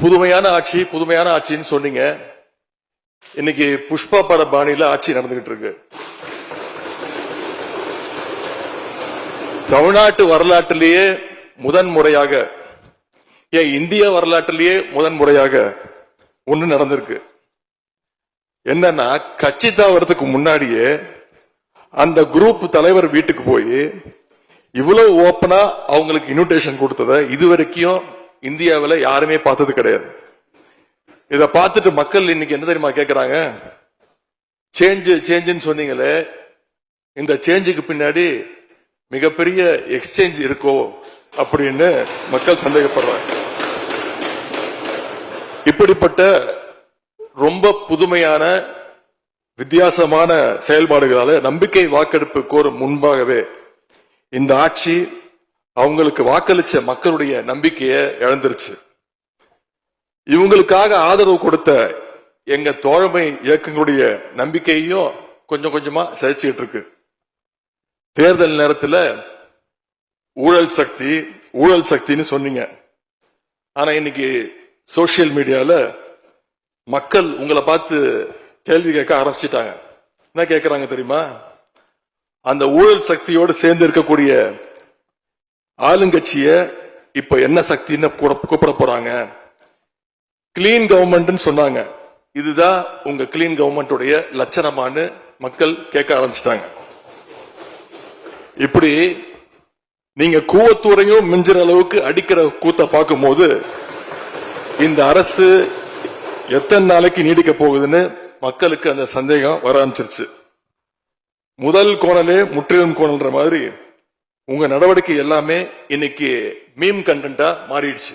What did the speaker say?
புதுமையான ஆட்சின்னு சொன்னீங்க. இன்னைக்கு புஷ்பா பட பாணியில ஆட்சி நடந்துகிட்டு இருக்கு. தமிழ்நாட்டு வரலாற்றிலேயே முதன்முறையாக, இந்திய வரலாற்றிலேயே முதன்முறையாக ஒண்ணு நடந்திருக்கு. என்னன்னா, கட்சி தாவறதுக்கு முன்னாடியே அந்த குரூப் தலைவர் வீட்டுக்கு போய் இவ்வளவு ஓப்பனா அவங்களுக்கு இன்விடேஷன் கொடுத்தத இதுவரைக்கும் இந்தியாவில் யாருமே பார்த்தது கிடையாது. இத பார்த்துட்டு மக்கள் இன்னைக்கு என்ன தெரியுமா கேட்கிறாங்க? சேஞ்சுன்னு சொன்னீங்களே, இந்த சேஞ்சுக்கு பின்னாடி மிகப்பெரிய எக்ஸ்சேஞ்ச் இருக்கோ அப்படின்னு மக்கள் சந்தேகப்படுறாங்க. இப்படிப்பட்ட ரொம்ப புதுமையான வித்தியாசமான செயல்பாடுகளால நம்பிக்கை வாக்கெடுப்பு கோரும் முன்பாகவே இந்த ஆட்சி அவங்களுக்கு வாக்களிச்ச மக்களுடைய நம்பிக்கையை இழந்துருச்சு. இவங்களுக்காக ஆதரவு கொடுத்த எங்க தோழமை இயக்கங்களுடைய நம்பிக்கையையும் கொஞ்சம் கொஞ்சமா சிதைச்சுக்கிட்டு இருக்கு. தேர்தல் நேரத்தில் ஊழல் சக்தின்னு சொன்னீங்க. ஆனா இன்னைக்கு சோசியல் மீடியால மக்கள் உங்களை பார்த்து கேள்வி கேட்க ஆரம்பிச்சிட்டாங்க. என்ன கேட்கிறாங்க தெரியுமா? அந்த ஊழல் சக்தியோடு சேர்ந்து இருக்கக்கூடிய ஆளுங்கட்சிய இப்ப என்ன சக்தின்னு கூப்பிட போறாங்க. கிளீன் கவர்மெண்ட் சொன்னாங்க. இதுதான் உங்க கிளீன் கவர்மெண்ட் லட்சணமானு மக்கள் கேட்க ஆரம்பிச்சிட்டாங்க. இப்படி நீங்க கூவத்தூரையும் மிஞ்சுற அளவுக்கு அடிக்கிற கூத்த பார்க்கும் போது இந்த அரசு எத்தனை நாளைக்கு நீடிக்க போகுதுன்னு மக்களுக்கு அந்த சந்தேகம் வர ஆரம்பிச்சிருச்சு. முதல் கோணலே முற்றிலும் கோணல்ன்ற மாதிரி உங்க நடவடிக்கை எல்லாமே இன்னைக்கு மீம் கண்டென்ட்டா மாறிடுச்சு.